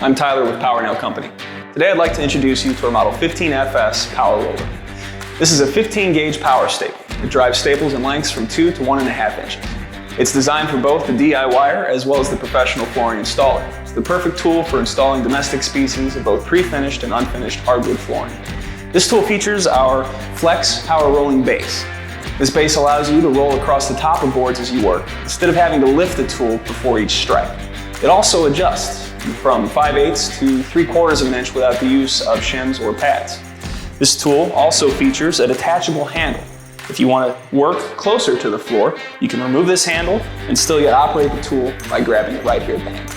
I'm Tyler with Powernail Company. Today I'd like to introduce you to our Model 15FS Power Roller. This is a 15 gauge power staple. It drives staples in lengths from 2 to 1.5 inches. It's designed for both the DIYer as well as the professional flooring installer. It's the perfect tool for installing domestic species of both pre-finished and unfinished hardwood flooring. This tool features our Flex power rolling base. This base allows you to roll across the top of boards as you work, instead of having to lift the tool before each strike. It also adjusts from 5/8 to 3/4 of an inch without the use of shims or pads. This tool also features a detachable handle. If you want to work closer to the floor, you can remove this handle and still yet operate the tool by grabbing it right here at the handle.